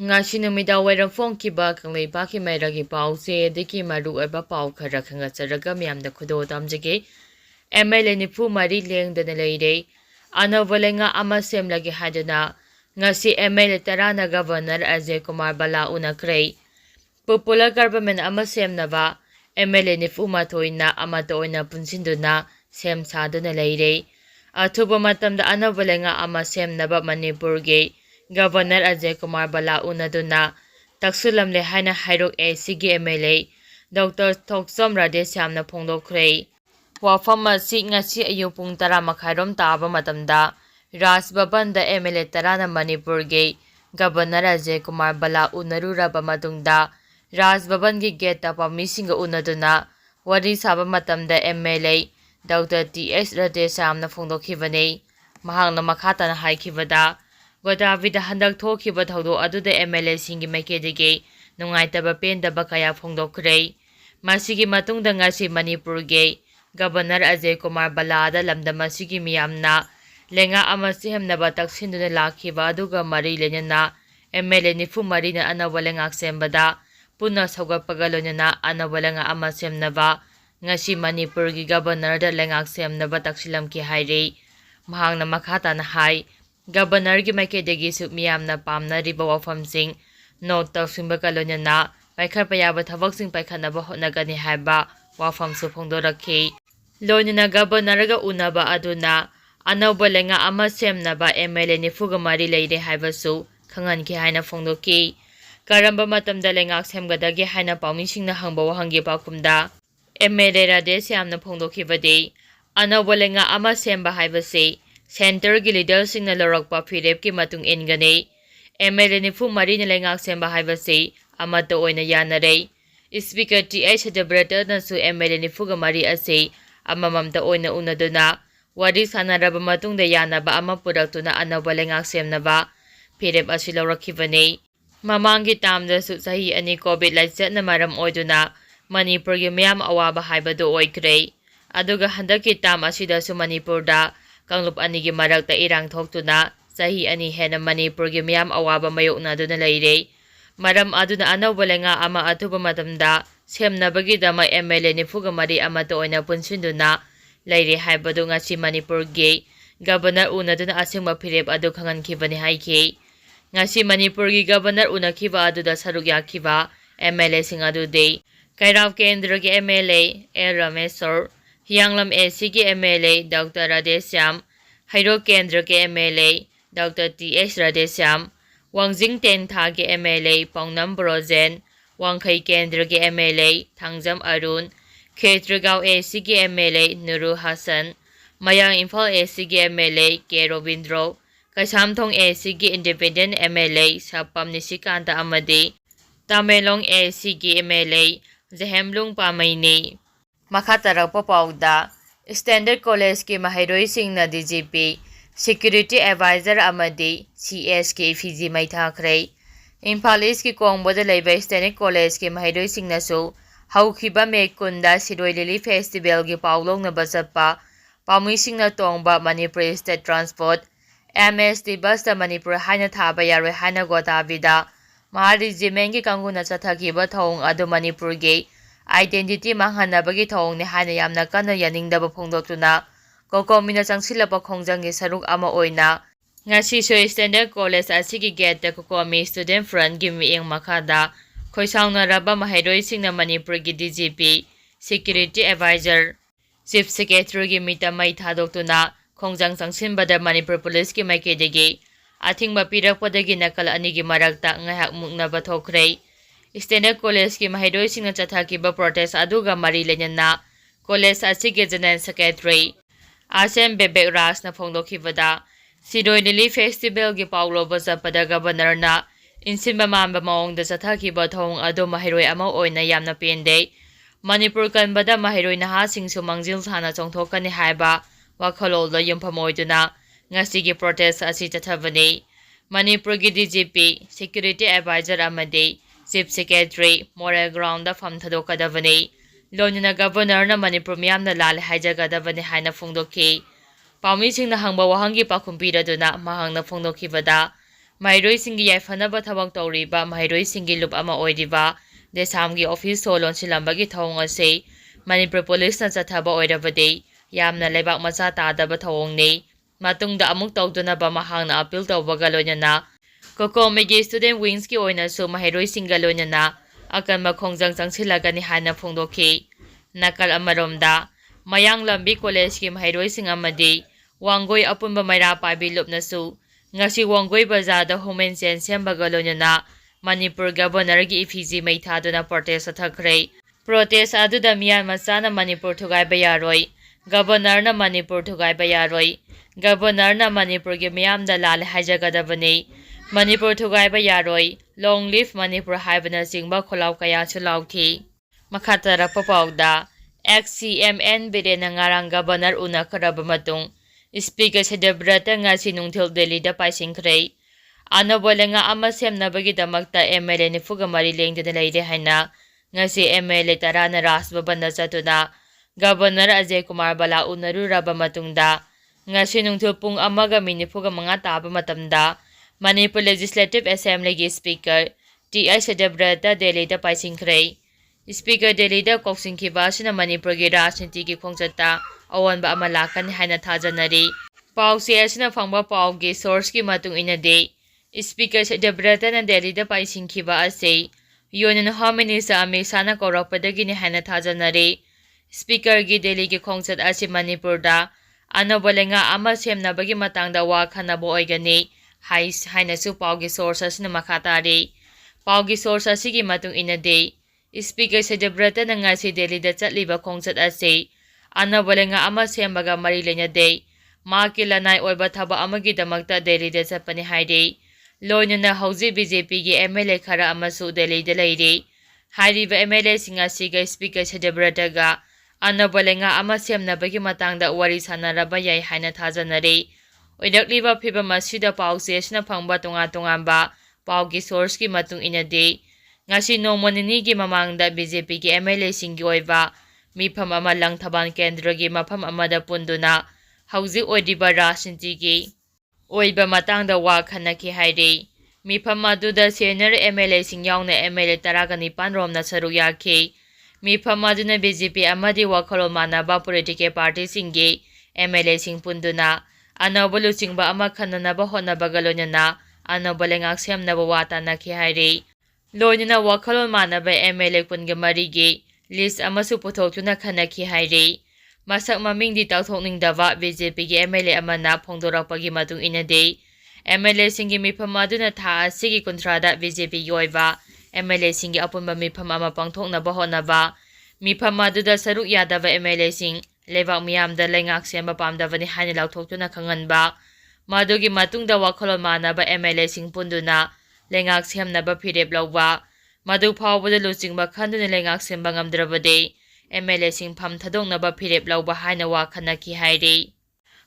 ngashi numida wairam phongkiba kanglei mairagi pause deki maru oiba pau khara khangatsaraga miyamda khudo tamjage MLA nifu mari lengdana leire Anouba leingak ama semlage haiduna ngasi MLA tarana governor Ajay Kumar Bala unakhre popular government ama semnaba MLA nifu mathoina amata oina punsinduna sem saduna leire athuba matamda Anouba leingak ama semnaba Manipurge Governor Ajay Kumar Bala unaduna taksulamle haina hairok sigi MLA Dr. Thoksom Radhesyamna phongdokhre wafam asi ngasi ayu pung 10 makhairom taba matamda Raj Bhavan da MLA tarana Manipurge Governor Ajay Kumar Bala unaruraba matungda Raj Bhavan gi gate ta pamisinga unaduna wari saba matamda MLA Dr. TS Radhesyamna phongdokhibane mahangna makhata haikibada Godavida handak thokiba thaudo aduda MLA singi makedege nungaitaba pendaba kaya phongdokhre masigi matungda ngasi Manipurge Governor Ajay Kumar Bala da lamda masigi miyamna lenga ama sihemnaba taksinduna lakhiba aduga mari lenana MLA nifu marina Anouba lengak sembada punna saugapaga lonana Anouba lenga ama semnaba ngasi Manipurgi Governor da lengak semnaba taksilamki haire mahangna makhata na hai Governor gi makedegi su miyamna pamna riba wafamsing note tawsimba kalonana paikharpa yaba thabaksing paikhanaba hotnagani haiba wafam su phongdorakhi lonina Governor ga unaba aduna Anouba lenga ama semnaba MLA nifuga mari leire haibasu khanganki haina phongdoki karamba matamda lengak semgadagi haina pawmisingna hangba wahangi pakumda MLA Radhesyamna phongdokhibade Anouba lenga ama semba haibase Center gi leader singna lorakpa phirep ki matung ingane MLA nifu mari na lengak semba haibase amata oina yanare Speaker TH Debrata na su MLA nifu ga mari ase amamamta oina unaduna wari sanaraba matungda yanaba ama puraktuna Anouba lengak semnaba phirep asi lorakhibane mamangi tamda su sahi ani covid laichat na maram oiduna Manipur gi miyam awaba haibadu oikre aduga handaki tam asida su Manipurda Kanglup anigi marakta irang thoktuna sahi ani hena Manipur gi miyam awaba mayoknaduna leire maram aduna Anouba lenga ama athuba matamda semnabagi dama MLA nifuga mari amata oina punsinduna leire haibadu ngasi Manipur gi Governor unaduna asingba phirep adu khangankhibani haike ngasi Manipur gi Governor unakhiba aduda saruk yakhiba MLA sing adude Kairav Kendra gi MLA Rameswar Yanglam AC के MLA Dr. Radhesyam, Hairo Kendra के MLA Dr. TS Radhesyam, Wangjing Tentha के MLA Paungnam Brojen, Wangkai Kendra के MLA Thangjam Arun, Khetragaon AC के MLA Nuru Hassan, Mayang Imphal AC के MLA K Robindro, Kasamthong AC के Independent MLA Sapam Nisikanta Amade, Tamelong AC के MLA Zahemlung Pamaini. Makhataragpa pauda Standard College ke mahairoi singna DGP Security Advisor amadi CS ke Fiji maithakre Imphal East ki Kongboda leiba Standard College ke mahairoi singna su haukhiba mekunda Siroi Lily Festival gi paulong na basapa pamui singna tongba Manipur State Transport MST bus ta Manipur haina thaba yaroi haina godabida mahari jimengi kanguna chathakiba thong adu Manipur ge Identity manghanabagi thongni haina yamna kana yaningdaba phongdoktuna kokomina changsilapa khongjanggi saruk ama oina ngasi so Standard College asigi gate ta kokomi student front gi mieng makhada khoisaungna raba mahairoi singna Manipur gi DGP Security Advisor Chief Secretary gi mita mai thadoktuna khongjang changsinbada Manipur Police gi maikedegi athingba pirakpadagi nakal anigi marakta ngahak muknaba thokre Standard College ki mahairoi singna chathakiba protest aduga mari lenana college asige General Secretary Asem Bebek Ras na phongdokhibada Siroi Lily Festival gi paulo bazapada Governor na insinba mamba maongda chathakiba thong adu mahairoi ama oina yamna pende Manipur kanbada mahairoi naha singsu mangjil thana chongthokani haiba wakhalolda yumphamoiduna ngasigi protest asi chathabani Manipur gi DGP Security Advisor amade Chief Secretary moral ground da fam thadokadavani lonina Governor na Manipur miyamna lal haijagadavani haina phongdokhi pawmi singna hangba wahangi pakhumpiraduna mahangna phongdokhibada ꯃꯍꯩꯔꯣꯏꯁꯤꯡꯒꯤ ꯌꯥꯏꯐꯅꯕ ꯊꯕꯛ ꯇꯧꯔꯤꯕ ꯃꯍꯩꯔꯣꯏꯁꯤꯡꯒꯤ ꯂꯨꯞ ꯑꯃ ꯑꯣꯏꯔꯤꯕ ꯗꯦꯁꯥꯝꯒꯤ office ꯊꯣꯡ ꯂꯣꯟꯁꯤꯜꯂꯝꯕꯒꯤ ꯊꯧꯑꯣꯡ ꯑꯁꯤ ꯃꯅꯤꯄꯨꯔ ꯄꯨꯂꯤꯁꯅ ꯆꯠꯊꯕ ꯑꯣꯏꯔꯕꯗꯤ ꯌꯥꯝꯅ ꯂꯩꯕꯥꯛ ꯃꯆꯥ ꯇꯥꯗꯕ ꯊꯧꯑꯣꯡꯅꯤ꯫ ꯃꯇꯨꯡꯗ ꯑꯃꯨꯛ ꯇꯧꯗꯅꯕ ꯃꯍꯥꯛꯅ ꯑꯄꯤꯜ ꯇꯧꯕꯒ ꯂꯣꯏꯅꯅ ꯀꯣꯀꯣꯃꯤꯒꯤ ꯁ꯭ꯇꯨꯗꯦꯟꯠ ꯋꯤꯡꯁꯀꯤ ꯑꯣꯏꯅꯁꯨ ꯃꯍꯩꯔꯣꯏꯁꯤꯡꯒ ꯂꯣꯏꯅꯅ ꯑꯀꯟꯕ ꯈꯣꯡꯖꯪ ꯆꯪꯁꯤꯜꯂꯒꯅꯤ ꯍꯥꯏꯅ ꯐꯣꯡꯗꯣꯛꯈꯤ꯫ ꯅꯥꯀꯜ ꯑꯃꯔꯣꯝꯗ ꯃꯌꯥꯡꯂꯝꯕꯤ ꯀꯣꯂꯦꯖꯀꯤ ꯃꯍꯩꯔꯣꯏꯁꯤꯡ ꯑꯃꯗꯤ ꯋꯥꯡꯒꯣꯏ ꯑꯄꯨꯟꯕ ꯃꯩꯔꯥ ꯄꯥꯏꯕꯤ ꯂꯨꯞꯅꯁꯨ ꯉꯁꯤ ꯋꯥꯡꯒꯣꯏ ꯕꯖꯥꯔꯗ ꯍ꯭ꯌꯨꯃꯦꯟ ꯆꯦꯟ ꯁꯦꯝꯕꯒ ꯂꯣꯏꯅꯅ ꯃꯅꯤꯄꯨꯔ ꯒꯚꯔꯅꯔꯒꯤ ꯏꯐꯤꯖꯤ ꯃꯩ ꯊꯥꯗꯨꯅ ꯄ꯭ꯔꯣꯇꯦꯁ ꯆꯠꯊꯈ꯭ꯔꯦ꯫ ꯄ꯭ꯔꯣꯇꯦꯁ ꯑꯗꯨꯗ ꯃꯤꯌꯥꯟ ꯃꯆꯥꯅ ꯃꯅꯤꯄꯨꯔ ꯊꯨꯒꯥꯏꯕ ꯌꯥꯔꯣꯏ, ꯒꯚꯔꯅꯔꯅ ꯃꯅꯤꯄꯨꯔ ꯊꯨꯒꯥꯏꯕ ꯌꯥꯔꯣꯏ, ꯒꯚꯔꯅꯔꯅ ꯃꯅꯤꯄꯨꯔꯒꯤ ꯃꯤꯌꯥꯝꯗ ꯂꯥꯜꯂꯦ ꯍꯥꯏꯖꯒꯗꯕꯅꯤ, ꯃꯅꯤꯄꯨꯔ ꯊꯨꯒꯥꯏꯕ ꯌꯥꯔꯣꯏ, ꯂꯣꯡ ꯂꯤꯚ ꯃꯅꯤꯄꯨꯔ ꯍꯥꯏꯕꯅꯆꯤꯡꯕ ꯈꯣꯜꯂꯥꯎ ꯀꯌꯥꯁꯨ ꯂꯥꯎꯈꯤ꯫ ꯃꯈꯥ ꯇꯥꯔꯛꯄ ꯄꯥꯎꯗ ꯑꯦꯛꯁ-ꯁꯤ-ꯑꯦꯝ-ꯑꯦꯟ ꯕꯤꯔꯦꯟꯅ ꯉꯔꯥꯡ ꯒꯚꯔꯅꯔ ꯎꯅꯈ꯭ꯔꯕ ꯃꯇꯨꯡ ꯁ꯭ꯄꯤꯀꯔ ꯁꯇ꯭ꯌꯕ꯭ꯔꯇ ꯉꯁꯤ ꯅꯨꯡꯊꯤꯜ ꯗꯦꯜꯂꯤꯗ ꯄꯥꯏꯁꯤꯟꯈ꯭ꯔꯦ꯫ ꯑꯅꯧꯕ ꯂꯩꯉꯥꯛ ꯑꯃ ꯁꯦꯝꯅꯕꯒꯤꯗꯃꯛꯇ MLA 94 ꯂꯦꯡꯗꯅ ꯂꯩꯔꯦ ꯍꯥꯏꯅ ꯉꯁꯤ MLA 10ꯅ ꯔꯥꯖ ꯚꯕꯟꯗ ꯆꯠꯇꯨꯅ ꯒꯚꯔꯅꯔ ꯑꯖꯌ ꯀꯨꯃꯥꯔ ꯕꯥꯂꯥ ꯎꯅꯔꯨꯔꯕ ꯃꯇꯨꯡꯗ ꯉꯁꯤ ꯅꯨꯡꯊꯤꯜ ꯄꯨꯡ 1:45 ꯇꯥꯕ ꯃꯇꯝꯗ ꯃꯅꯤꯄꯨꯔ ꯂꯦꯖꯤꯁꯂꯦꯇꯤꯚ ꯑꯦꯁꯦꯝꯕ꯭ꯂꯤꯒꯤ ꯁ꯭ꯄꯤꯀꯔ ꯇꯤ.ꯑꯩꯆ. ꯁꯇ꯭ꯌꯕ꯭ꯔꯇ ꯗꯦꯜꯂꯤꯗ ꯄꯥꯏꯁꯤꯟꯈ꯭ꯔꯦ꯫ ꯁ꯭ꯄꯤꯀꯔ ꯗꯦꯜꯂꯤꯗ ꯀꯧꯁꯤꯟꯈꯤꯕ ꯑꯁꯤꯅ ꯃꯅꯤꯄꯨꯔꯒꯤ ꯔꯥꯖꯅꯤꯇꯤꯒꯤ ꯈꯣꯡꯆꯠꯇ ꯑꯑꯣꯟꯕ ꯑꯃ ꯂꯥꯛꯀꯅꯤ ꯍꯥꯏꯅ ꯊꯥꯖꯅꯔꯤ꯫ ꯄꯥꯎꯆꯦ ꯑꯁꯤꯅ ꯐꯪꯕ ꯄꯥꯎꯒꯤ ꯁꯣꯔꯁꯀꯤ ꯃꯇꯨꯡ ꯏꯟꯅꯗꯤ ꯁ꯭ꯄꯤꯀꯔ ꯁꯇ꯭ꯌꯕ꯭ꯔꯇꯅ ꯗꯦꯜꯂꯤꯗ ꯄꯥꯏꯁꯤꯟꯈꯤꯕ ꯑꯁꯤ ꯌꯨꯅꯤꯌꯟ ꯍꯣꯝ ꯃꯤꯅꯤꯁꯇꯔ ꯑꯃꯤꯠ ꯁꯥꯍꯅ ꯀꯧꯔꯛꯄꯗꯒꯤꯅꯤ ꯍꯥꯏꯅ ꯊꯥꯖꯅꯔꯤ꯫ ꯁ꯭ꯄꯤꯀꯔꯒꯤ ꯗꯦꯜꯂꯤꯒꯤ ꯈꯣꯡꯆꯠ ꯑꯁꯤ ꯃꯅꯤꯄꯨꯔꯗ ꯑꯅꯧꯕ ꯂꯩꯉꯥꯛ ꯑꯃ ꯁꯦꯝꯅꯕꯒꯤ ꯃꯇꯥꯡꯗ ꯋꯥ ꯈꯟꯅꯕ ꯑꯣꯏꯒꯅꯤ ꯍꯥꯏꯅꯁꯨ ꯄꯥꯎꯒꯤ ꯁꯣꯔꯁ ꯑꯁꯤꯅ ꯃꯈꯥ ꯇꯥꯔꯤ꯫ ꯄꯥꯎꯒꯤ ꯁꯣꯔꯁ ꯑꯁꯤꯒꯤ ꯃꯇꯨꯡ ꯏꯟꯅꯗꯤ ꯁ꯭ꯄꯤꯀꯔ ꯁꯇ꯭ꯌꯕ꯭ꯔꯇꯅ ꯉꯁꯤ ꯗꯦꯜꯂꯤꯗ ꯆꯠꯂꯤꯕ ꯈꯣꯡꯆꯠ ꯑꯁꯤ ꯑꯅꯧꯕ ꯂꯩꯉꯥꯛ ꯑꯃ ꯁꯦꯝꯕꯒ ꯃꯔꯤ ꯂꯩꯅꯗꯦ, ꯃꯍꯥꯛꯀꯤ ꯂꯅꯥꯏ ꯑꯣꯏꯕ ꯊꯕꯛ ꯑꯃꯒꯤꯗꯃꯛꯇ ꯗꯦꯜꯂꯤꯗ ꯆꯠꯄꯅꯤ ꯍꯥꯏꯔꯤ꯫ ꯂꯣꯏꯅꯅ ꯍꯧꯖꯤꯛ ꯕꯤ.ꯖꯦ.ꯄꯤꯒꯤ MLA ꯈꯔ ꯑꯃꯁꯨ ꯗꯦꯜꯂꯤꯗ ꯂꯩꯔꯤ꯫ ꯍꯥꯏꯔꯤꯕ MLAꯁꯤꯡ ꯑꯁꯤꯒ ꯁ꯭ꯄꯤꯀꯔ ꯁꯇ꯭ꯌꯕ꯭ꯔꯇꯒ ꯑꯅꯧꯕ ꯂꯩꯉꯥꯛ ꯑꯃ ꯁꯦꯝꯅꯕꯒꯤ ꯃꯇꯥꯡꯗ ꯋꯥꯔꯤ ꯁꯥꯅꯔꯕ ꯌꯥꯏ ꯍꯥꯏꯅ ꯊꯥꯖꯅꯔꯤ꯫ ꯑꯣꯏꯔꯛꯂꯤꯕ ꯐꯤꯚꯝ ꯑꯁꯤꯗ ꯄꯥꯎꯆꯦ ꯑꯁꯤꯅ ꯐꯪꯕ ꯇꯣꯉꯥꯟ-ꯇꯣꯉꯥꯟꯕ ꯄꯥꯎꯒꯤ ꯁꯣꯔꯁꯀꯤ ꯃꯇꯨꯡ ꯏꯟꯅꯗꯤ ꯉꯁꯤ ꯅꯣꯡꯃ ꯅꯤꯅꯤꯒꯤ ꯃꯃꯥꯡꯗ ꯕꯤ.ꯖꯦ.ꯄꯤꯒꯤ MLAꯁꯤꯡꯒꯤ ꯑꯣꯏꯕ ꯃꯤꯐꯝ ꯑꯃ ꯂꯪꯊꯕꯥꯜ ꯀꯦꯟꯗ꯭ꯔꯒꯤ ꯃꯐꯝ ꯑꯃꯗ ꯄꯨꯟꯗꯨꯅ ꯍꯧꯖꯤꯛ ꯑꯣꯏꯔꯤꯕ ꯔꯥꯖꯅꯤꯇꯤꯒꯤ ꯑꯣꯏꯕ ꯃꯇꯥꯡꯗ ꯋꯥ ꯈꯟꯅꯈꯤ ꯍꯥꯏꯔꯤ꯫ ꯃꯤꯐꯝ ꯑꯗꯨꯗ ꯁꯦꯅꯤꯌꯔ MLAꯁꯤꯡ ꯌꯥꯎꯅ MLA 19 ꯔꯣꯝꯅ ꯁꯔꯨꯛ ꯌꯥꯈꯤ꯫ ꯃꯤꯐꯝ ꯑꯗꯨꯅ ꯕꯤ.ꯖꯦ.ꯄꯤ ꯑꯃꯗꯤ ꯋꯥꯈꯜꯂꯣꯟ ꯃꯥꯟꯅꯕ ꯄꯣꯂꯤꯇꯤꯀꯦꯜ ꯄꯥꯔꯇꯤꯁꯤꯡꯒꯤ MLAꯁꯤꯡ ꯄꯨꯟꯗꯨꯅ ꯑꯅꯧꯕ ꯂꯨꯆꯤꯡꯕ ꯑꯃ ꯈꯟꯅꯅꯕ ꯍꯣꯠꯅꯕꯒ ꯂꯣꯏꯅꯅ ꯑꯅꯧꯕ ꯂꯩꯉꯥꯛ ꯁꯦꯝꯅꯕ ꯋꯥ ꯇꯥꯟꯅꯈꯤ ꯍꯥꯏꯔꯤ꯫ ꯂꯣꯏꯅꯅ ꯋꯥꯈꯜꯂꯣꯟ ꯃꯥꯟꯅꯕ MLA 24ꯒꯤ ꯂꯤꯁ꯭ꯠ ꯑꯃꯁꯨ ꯄꯨꯊꯣꯛꯇꯨꯅ ꯈꯟꯅꯈꯤ ꯍꯥꯏꯔꯤ꯫ ꯃꯁꯛ ꯃꯃꯤꯡꯗꯤ ꯇꯥꯛꯊꯣꯛꯅꯤꯡꯗꯕ ꯕꯤ.ꯖꯦ.ꯄꯤꯒꯤ MLA ꯑꯃꯅ ꯐꯣꯡꯗꯣꯔꯛꯄꯒꯤ ꯃꯇꯨꯡ ꯏꯟꯅꯗꯤ MLAꯁꯤꯡꯒꯤ ꯃꯤꯐꯝ ꯑꯗꯨꯅ ꯊꯥ ꯑꯁꯤꯒꯤ 30ꯗ ꯕꯤ.ꯖꯦ.ꯄꯤꯒꯤ ꯑꯣꯏꯕ MLAꯁꯤꯡꯒꯤ ꯑꯄꯨꯟꯕ ꯃꯤꯐꯝ ꯑꯃ ꯄꯥꯡꯊꯣꯛꯅꯕ ꯍꯣꯠꯅꯕ, ꯃꯤꯐꯝ ꯑꯗꯨꯗ ꯁꯔꯨꯛ ꯌꯥꯗꯕ MLAꯁꯤꯡ ꯂꯩꯕꯥꯛ ꯃꯤꯌꯥꯝꯗ ꯂꯩꯉꯥꯛ ꯁꯦꯝꯕ ꯄꯥꯝꯗꯕꯅꯤ ꯍꯥꯏꯅ ꯂꯥꯎꯊꯣꯛꯇꯨꯅ ꯈꯪꯍꯟꯕ, ꯃꯗꯨꯒꯤ ꯃꯇꯨꯡꯗ ꯋꯥꯈꯜꯂꯣꯟ ꯃꯥꯟꯅꯕ MLAꯁꯤꯡ ꯄꯨꯟꯗꯨꯅ ꯂꯩꯉꯥꯛ ꯁꯦꯝꯅꯕ ꯐꯤꯔꯦꯞ ꯂꯧꯕ, ꯃꯗꯨ ꯐꯥꯎꯕꯗ ꯂꯨꯆꯤꯡꯕ ꯈꯟꯗꯨꯅ ꯂꯩꯉꯥꯛ ꯁꯦꯝꯕ ꯉꯝꯗ꯭ꯔꯕꯗꯤ MLAꯁꯤꯡ ꯐꯝ ꯊꯥꯗꯣꯛꯅꯕ ꯐꯤꯔꯦꯞ ꯂꯧꯕ ꯍꯥꯏꯅ ꯋꯥ ꯈꯟꯅꯈꯤ ꯍꯥꯏꯔꯤ꯫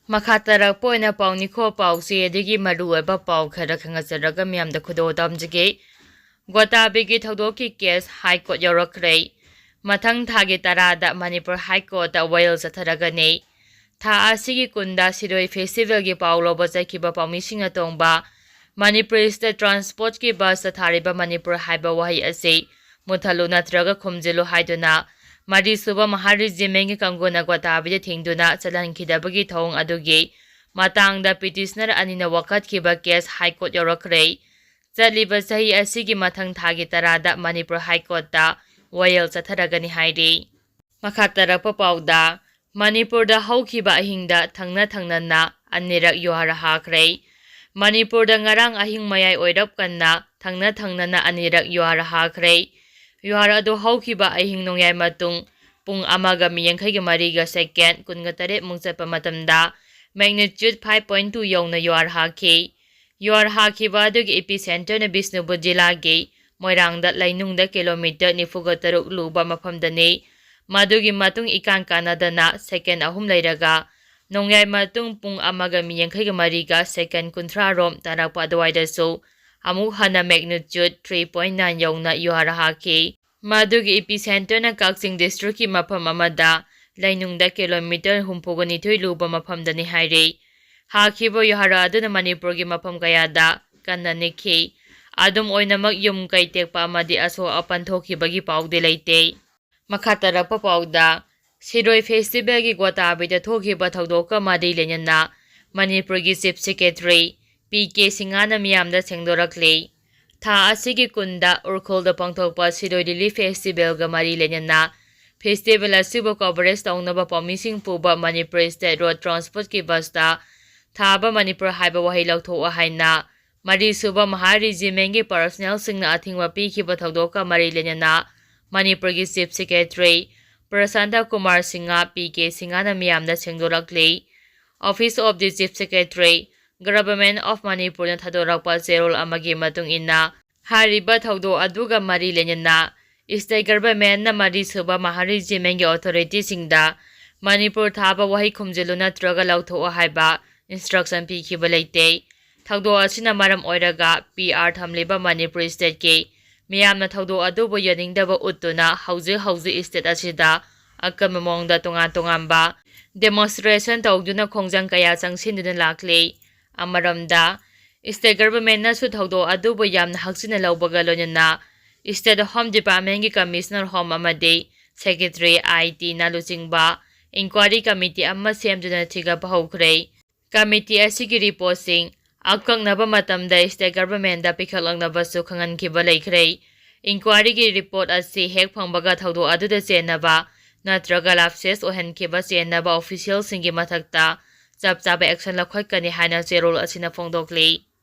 ꯃꯈꯥ ꯇꯥꯔꯛꯄ ꯑꯣꯏꯅ ꯄꯥꯎꯅꯤꯈꯣ ꯄꯥꯎꯆꯦꯗꯒꯤ ꯃꯔꯨꯑꯣꯏꯕ ꯄꯥꯎ ꯈꯔ ꯈꯪꯍꯟꯖꯔꯒ ꯃꯤꯌꯥꯝꯗ ꯈꯨꯗꯣꯜ ꯇꯝꯖꯒꯦ꯫ ꯒꯣꯇꯥꯕꯌꯒꯤ ꯊꯧꯗꯣꯛꯀꯤ ꯀꯦꯁ ꯍꯥꯏ ꯀꯣꯔꯠ ꯌꯧꯔꯛꯈ꯭ꯔꯦ꯫ ꯃꯊꯪ ꯊꯥꯒꯤ 10ꯗ ꯃꯅꯤꯄꯨꯔ ꯍꯥꯏ ꯀꯣꯔꯠꯇ ꯋꯥꯌꯦꯜ ꯆꯠꯊꯔꯒꯅꯤ꯫ ꯊꯥ ꯑꯁꯤꯒꯤ 10ꯗ ꯁꯤꯔꯣꯏ ꯐꯦꯁꯇꯤꯚꯦꯜꯒꯤ ꯄꯥꯎ ꯂꯧꯕ ꯆꯠꯈꯤꯕ ꯄꯥꯎꯃꯤꯁꯤꯡꯅ ꯇꯣꯡꯕ ꯃꯅꯤꯄꯨꯔ ꯁ꯭ꯇꯦꯠ ꯇ꯭ꯔꯥꯟꯁꯄꯣꯔꯠꯀꯤ ꯕꯁꯇ ꯊꯥꯔꯤꯕ ꯃꯅꯤꯄꯨꯔ ꯍꯥꯏꯕ ꯋꯥꯍꯩ ꯑꯁꯤ ꯃꯨꯠꯊꯠꯂꯨ ꯅꯠꯇ꯭ꯔꯒ ꯈꯨꯝꯖꯤꯜꯂꯨ ꯍꯥꯏꯗꯨꯅ ꯃꯔꯤꯁꯨꯕ ꯃꯍꯥ ꯔꯦꯖꯤꯃꯦꯟꯠꯀꯤ ꯀꯥꯡꯕꯨꯅ ꯒꯣꯇꯥꯕꯌꯗ ꯊꯤꯡꯗꯨꯅ ꯆꯠꯍꯟꯈꯤꯗꯕꯒꯤ ꯊꯧꯑꯣꯡ ꯑꯗꯨꯒꯤ ꯃꯇꯥꯡꯗ ꯄꯤꯇꯤꯁꯅꯔ ꯑꯅꯤꯅ ꯋꯥꯀꯠꯈꯤꯕ ꯀꯦꯁ ꯍꯥꯏ ꯀꯣꯔꯠ ꯌꯧꯔꯛꯈ꯭ꯔꯦ꯫ ꯆꯠꯂꯤꯕ ꯆꯍꯤ ꯑꯁꯤꯒꯤ ꯃꯊꯪ ꯊꯥꯒꯤ 10ꯗ ꯃꯅꯤꯄꯨꯔ ꯍꯥꯏ ꯀꯣꯔꯠꯇ ꯋꯥꯌꯦꯜ ꯆꯠꯊꯔꯒꯅꯤ ꯍꯥꯏꯔꯤ꯫ ꯃꯈꯥ ꯇꯥꯔꯛꯄ ꯄꯥꯎꯗ ꯃꯅꯤꯄꯨꯔꯗ ꯍꯧꯈꯤꯕ ꯑꯍꯤꯡꯗ ꯊꯪꯅ-ꯊꯪꯅꯅ ꯑꯅꯤꯔꯛ ꯌꯨꯍꯥꯔ ꯍꯥꯈ꯭ꯔꯦ꯫ ꯃꯅꯤꯄꯨꯔꯗ ꯉꯔꯥꯡ ꯑꯍꯤꯡ ꯃꯌꯥꯏ ꯑꯣꯏꯔꯞ ꯀꯟꯅ ꯊꯪꯅ-ꯊꯪꯅꯅ ꯑꯅꯤꯔꯛ ꯌꯨꯍꯥꯔ ꯍꯥꯈ꯭ꯔꯦ꯫ ꯌꯨꯍꯥꯔ ꯑꯗꯨ ꯍꯧꯈꯤꯕ ꯑꯍꯤꯡ ꯅꯣꯡꯌꯥꯏ ꯃꯇꯨꯡ ꯄꯨꯡ 1:83 ꯁꯦꯀꯦꯟꯗ 18ꯃꯨꯛ ꯆꯠꯄ ꯃꯇꯝꯗ ꯃꯦꯒꯅꯤꯇ꯭ꯌꯨꯗ 5.2 ꯌꯧꯅ ꯌꯨꯍꯥꯔ ꯍꯥꯈꯤ꯫ ꯌꯨꯍꯥꯔ ꯍꯥꯈꯤꯕ ꯑꯗꯨꯒꯤ ꯏꯄꯤꯁꯦꯟꯇꯔꯅ ꯕꯤꯁꯅꯨꯄꯨꯔ ꯖꯤꯂꯥꯒꯤ ꯃꯣꯏꯔꯥꯡꯗ ꯂꯩꯅꯨꯡꯗ ꯀꯤꯂꯣꯃꯤꯇꯔ 43 ꯂꯨꯕ ꯃꯐꯝꯗꯅꯤ꯫ ꯃꯗꯨꯒꯤ ꯃꯇꯨꯡ ꯏꯀꯥꯟ ꯀꯥꯟꯅꯗꯅ ꯁꯦꯀꯦꯟꯗ 3 ꯂꯩꯔꯒ ꯅꯣꯡꯌꯥꯏ ꯃꯇꯨꯡ ꯄꯨꯡ 1:83 ꯁꯦꯀꯦꯟꯗ 30 ꯔꯣꯝ ꯇꯥꯔꯛꯄ ꯑꯗꯨꯋꯥꯏꯗꯁꯨ ꯑꯃꯨꯛ ꯍꯟꯅ ꯃꯦꯒꯅꯤꯇ꯭ꯌꯨꯗ 3.9 ꯌꯧꯅ ꯌꯨꯍꯥꯔ ꯍꯥꯈꯤ꯫ ꯃꯗꯨꯒꯤ ꯏꯄꯤꯁꯦꯟꯇꯔꯅ ꯀꯛꯆꯤꯡ ꯗꯤꯁꯇ꯭ꯔꯤꯛꯀꯤ ꯃꯐꯝ ꯑꯃꯗ ꯂꯩꯅꯨꯡꯗ ꯀꯤꯂꯣꯃꯤꯇꯔ 62 ꯂꯨꯕ ꯃꯐꯝꯗꯅꯤ ꯍꯥꯏꯔꯤ꯫ ꯍꯥꯈꯤꯕ ꯌꯨꯍꯥꯔ ꯑꯗꯨꯅ ꯃꯅꯤꯄꯨꯔꯒꯤ ꯃꯐꯝ ꯀꯌꯥꯗ kanna nikhi. Adum oinamak yum kay tekpa amadi aso apan thokibagi paude leite. Makhatarapa pauda Siroi Festival gi Gwatabi thokiba thaudoka madi lenyanna Manipur gi Chief Secretary PK Singana miyamda sengdorakle. Tha asigi kunda urkholda pangthokpa Siroi Lili Festival ga mari lenyanna Festival asibo coverage taunaba pamising puba Manipur State Road Transport ki basta thaba Manipur haiba wahi lauthoa haina mari suba mahari jimengi personnel singna athingwa pikhiba thaudoka mari lenyanna Manipur gi Chief Secretary Prasanta Kumar Singha PK Singana miyamda sengdorakle. Office of the Chief Secretary Government of Manipur na thadorakpa zerol amagi matung inna hariba thaudo aduga mari lenyanna State Government na mari suba mahari jimengi authority singda Manipur thaba wahi khumjilu natraga lauthoa haiba instruction pikhiba leite. Thaudo asina maram oiraga PR thamliba Manipur State ke miyamna thaudo adubu yaningdaba uttuna hauji state asida akama mongda tonga demonstration tawduna khongjang kaya changsinduna lakle. Amaramda State Government na su thaudo adubu yamna haksina lawbaga lonyana State Home Department ki Commissioner Home amade Secretary IT na luchingba inquiry committee amma semduna thiga bahaukhre. Committee asigi reporting akkangnaba matamda State Government da pikhalangnaba su khangankhiba leikre. Inquiry ki report asi hek phangbaga thaudo aduda chenaba natraga lapses ohenkhiba chenaba official singi mathakta chapchaba action lakhoikani haina cherol asina phongdokle.